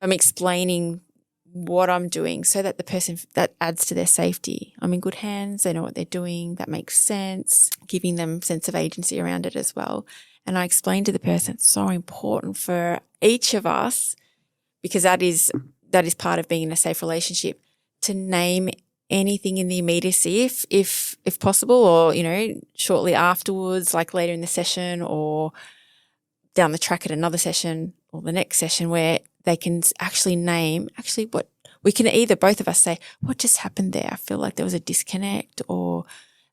I'm explaining what I'm doing so that the person, that adds to their safety. I'm in good hands. They know what they're doing. That makes sense. Giving them sense of agency around it as well. And I explain to the person, it's so important for each of us, because that is part of being in a safe relationship, to name anything in the immediacy if possible, or, you know, shortly afterwards, like later in the session or down the track at another session or the next session, where they can actually name what we can, either both of us say, what just happened there? I feel like there was a disconnect, or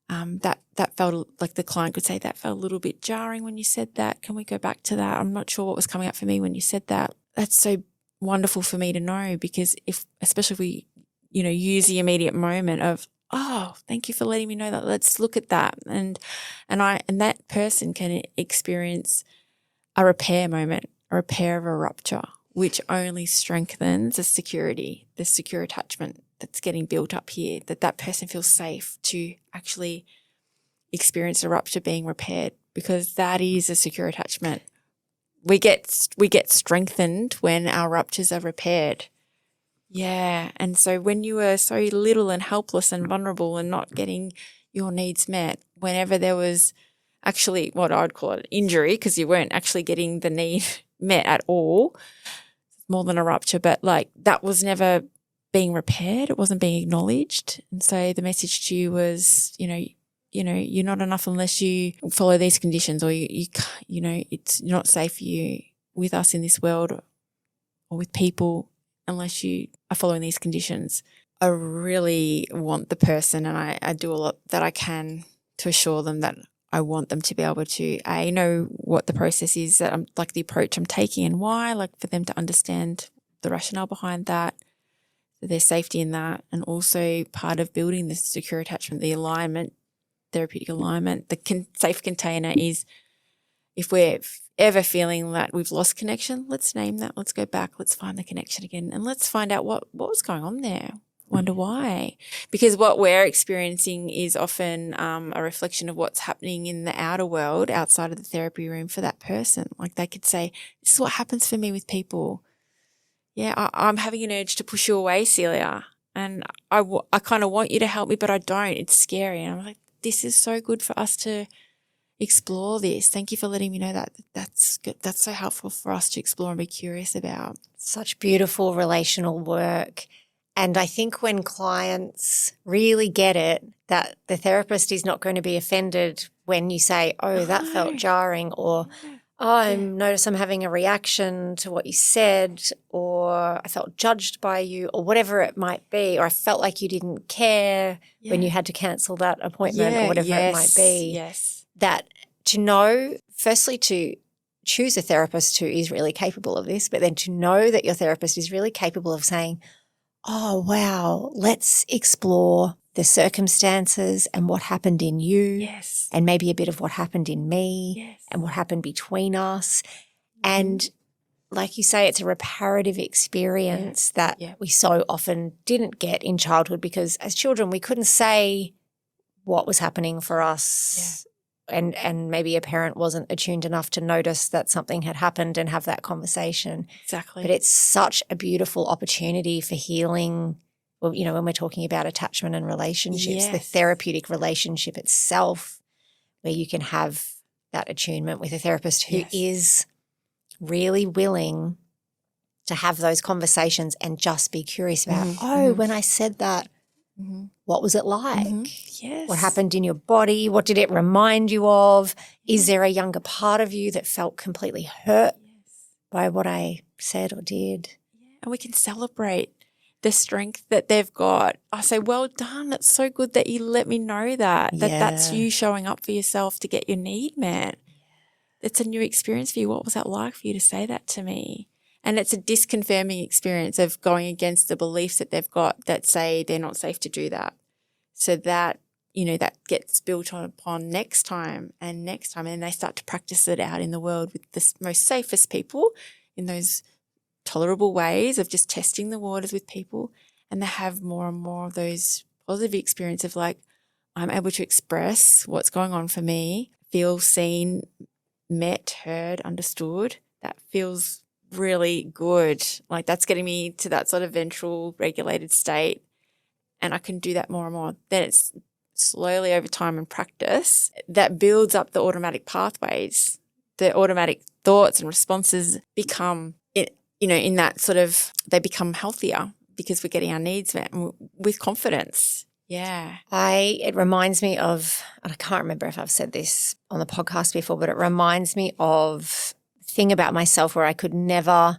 that felt like, the client could say, that felt a little bit jarring when you said that. Can we go back to that? I'm not sure what was coming up for me when you said that. That's so wonderful for me to know, because especially if we, you know, use the immediate moment of, oh, thank you for letting me know that. Let's look at that. And that person can experience a repair moment, a repair of a rupture, which only strengthens the secure attachment that's getting built up here, that person feels safe to actually experience a rupture being repaired, because that is a secure attachment. We get strengthened when our ruptures are repaired. Yeah. And so when you were so little and helpless and vulnerable and not getting your needs met, whenever there was actually what I'd call it injury, because you weren't actually getting the need met at all, more than a rupture, but like that was never being repaired. It wasn't being acknowledged. And so the message to you was, you know, you're not enough unless you follow these conditions, or you know, it's not safe for you with us in this world or with people unless you are following these conditions. I really want the person, and I do a lot that I can to assure them that I want them to be able to know what the process is, that I'm like the approach I'm taking and why, like for them to understand the rationale behind that, their safety in that, and also part of building the secure attachment, the alignment, therapeutic alignment, the safe container is, if we're ever feeling that we've lost connection, let's name that. Let's go back. Let's find the connection again, and let's find out what was going on there. Wonder why. Because what we're experiencing is often a reflection of what's happening in the outer world outside of the therapy room for that person. Like they could say, this is what happens for me with people. Yeah, I'm having an urge to push you away, Celia, and I kind of want you to help me, but I don't. It's scary. And I'm like, this is so good for us to explore this. Thank you for letting me know that. That's good. That's so helpful for us to explore and be curious about. Such beautiful relational work. And I think when clients really get it, that the therapist is not going to be offended when you say, oh, that felt jarring, or oh, I notice I'm having a reaction to what you said, or I felt judged by you, or whatever it might be, or I felt like you didn't care when you had to cancel that appointment, or whatever it might be. Yes. That to know, firstly, to choose a therapist who is really capable of this, but then to know that your therapist is really capable of saying, oh, wow, let's explore the circumstances and what happened in you. Yes. And maybe a bit of what happened in me. Yes. And what happened between us. And like you say, it's a reparative experience that we so often didn't get in childhood, because as children we couldn't say what was happening for us. And maybe a parent wasn't attuned enough to notice that something had happened and have that conversation. Exactly. But it's such a beautiful opportunity for healing. Well, you know, when we're talking about attachment and relationships, the therapeutic relationship itself, where you can have that attunement with a therapist who is really willing to have those conversations and just be curious about, when I said that, what was it like? Yes. What happened in your body? What did it remind you of? Is there a younger part of you that felt completely hurt by what I said or did? And we can celebrate the strength that they've got. I say, well done. It's so good that you let me know that's you showing up for yourself to get your need met. It's a new experience for you. What was that like for you to say that to me? And it's a disconfirming experience of going against the beliefs that they've got that say they're not safe to do that. So that, you know, that gets built upon next time, and they start to practice it out in the world with the most safest people in those tolerable ways of just testing the waters with people, and they have more and more of those positive experiences of like, I'm able to express what's going on for me, feel seen, met, heard, understood. That feels really good. Like that's getting me to that sort of ventral regulated state, and I can do that more and more. Then it's slowly over time and practice that builds up the automatic pathways. The automatic thoughts and responses become, in that sort of, they become healthier because we're getting our needs met with confidence. Yeah. It reminds me of, and I can't remember if I've said this on the podcast before, but it reminds me of a thing about myself where I could never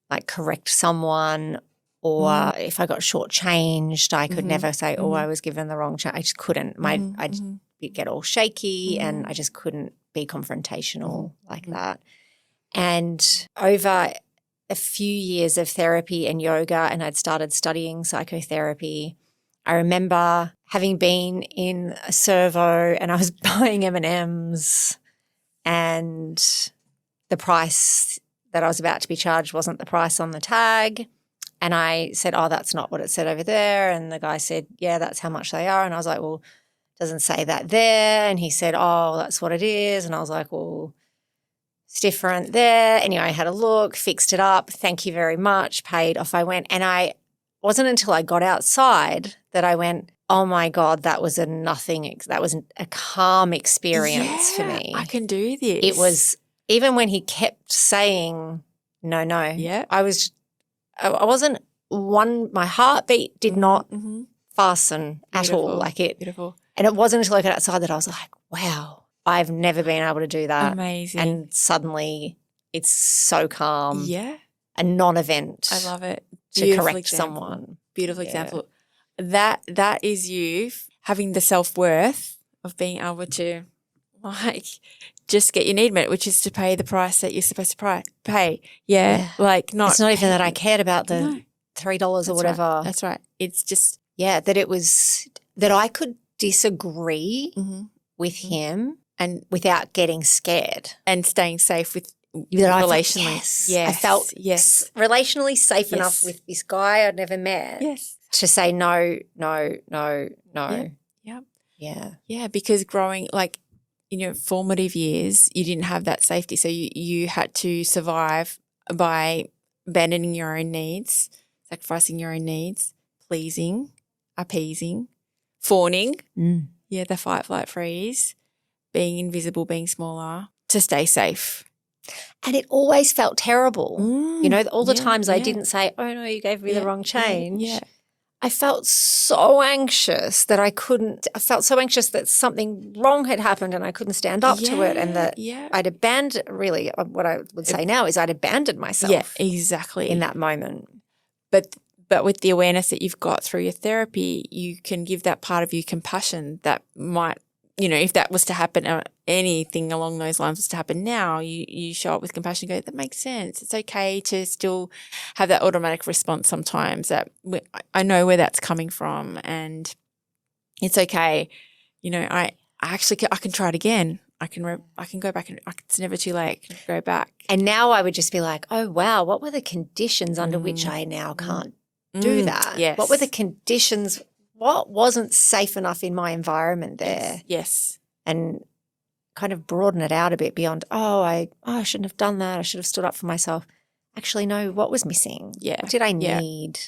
like correct someone, or if I got shortchanged, I could never say, I was given the wrong change. I just couldn't. I'd get all shaky and I just couldn't be confrontational like that. And over a few years of therapy and yoga, and I'd started studying psychotherapy, I remember having been in a servo and I was buying M&Ms, and the price that I was about to be charged wasn't the price on the tag. And I said, that's not what it said over there. And the guy said, yeah, that's how much they are. And I was like, well, it doesn't say that there. And he said, that's what it is. And I was like, well, it's different there. Anyway, I had a look, fixed it up. Thank you very much. Paid. Off I went. And I wasn't until I got outside that I went, oh my God, that was that was a calm experience for me. I can do this. It was, even when he kept saying, no. Yeah. I wasn't my heartbeat did not fasten at all like it. Beautiful. And it wasn't until I got outside that I was like, wow, I've never been able to do that. Amazing. And suddenly it's so calm. Yeah. A non-event. I love it. To Beautiful correct example. someone. Beautiful example. That is you having the self-worth of being able to like just get your need met, which is to pay the price that you're supposed to pay. Yeah. Like not. It's not even that I cared about the $3 or whatever. Right. That's right. It's just. Yeah, that it was that I could disagree with him and without getting scared. And staying safe with relationally. I felt relationally safe Yes. enough with this guy I'd never met to say no. Yep. Yeah. Yeah, because growing like in your formative years, you didn't have that safety. So you had to survive by abandoning your own needs, sacrificing your own needs, pleasing, appeasing, fawning. Yeah, the fight, flight, freeze, being invisible, being smaller to stay safe. And it always felt terrible. All the times I didn't say, oh, no, you gave me the wrong change. Yeah. I felt so anxious that I felt so anxious that something wrong had happened and I couldn't stand up to it, and that I'd abandoned, really what I would say now is I'd abandoned myself. Yeah, exactly. In that moment. But with the awareness that you've got through your therapy, you can give that part of you compassion that might, if that was to happen, or anything along those lines was to happen now, you show up with compassion and go, that makes sense. It's okay to still have that automatic response sometimes that I know where that's coming from, and it's okay. I can try it again. I can go back, and it's never too late. I can go back. And now I would just be like, oh, wow, what were the conditions under which I now can't do that? Yes. What were the conditions? What wasn't safe enough in my environment there? Yes. And kind of broaden it out a bit beyond, I shouldn't have done that. I should have stood up for myself. Actually, no, what was missing? Yeah. What did I need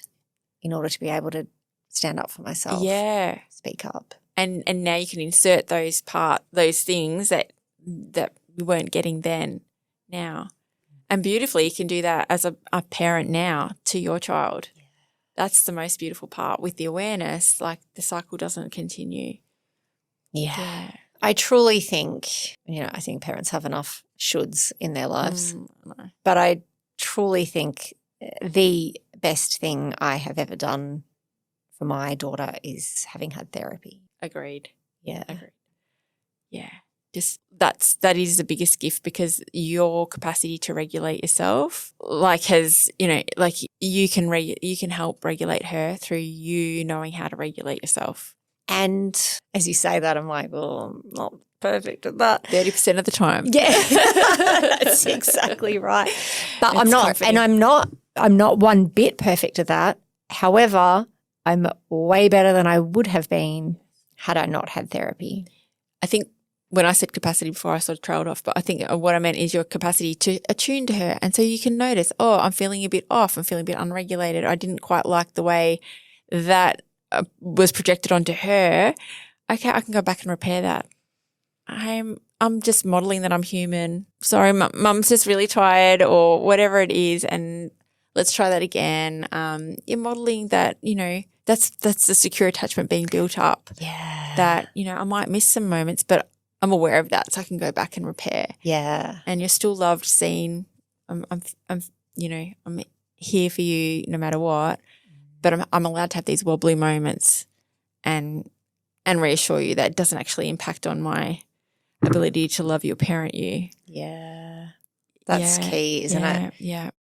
in order to be able to stand up for myself? Yeah. Speak up. And now you can insert those things that you weren't getting then now. And beautifully you can do that as a parent now to your child. Yeah. That's the most beautiful part with the awareness, like the cycle doesn't continue. Yeah. I truly think, I think parents have enough shoulds in their lives. But I truly think the best thing I have ever done for my daughter is having had therapy. Agreed. Yeah. Agreed. Yeah. Just that is the biggest gift, because your capacity to regulate yourself, you can help regulate her through you knowing how to regulate yourself. And as you say that, I'm like, well, I'm not perfect at that. 30% of the time. Yeah. That's exactly right. But It's I'm not, comforting. and I'm not one bit perfect at that. However, I'm way better than I would have been had I not had therapy. I think when I said capacity before, I sort of trailed off, but I think what I meant is your capacity to attune to her. And so you can notice, oh, I'm feeling a bit off. I'm feeling a bit unregulated. I didn't quite like the way that was projected onto her. Okay, I can go back and repair that. I'm just modeling that I'm human. Sorry, mum's just really tired or whatever it is, and let's try that again. You're modeling that, that's the secure attachment being built up. Yeah. That, I might miss some moments, but I'm aware of that, so I can go back and repair. Yeah. And you're still loved, seen. I'm here for you no matter what. But I'm allowed to have these wobbly moments and reassure you that it doesn't actually impact on my ability to love you or parent you. Yeah. That's key, isn't it? Yeah.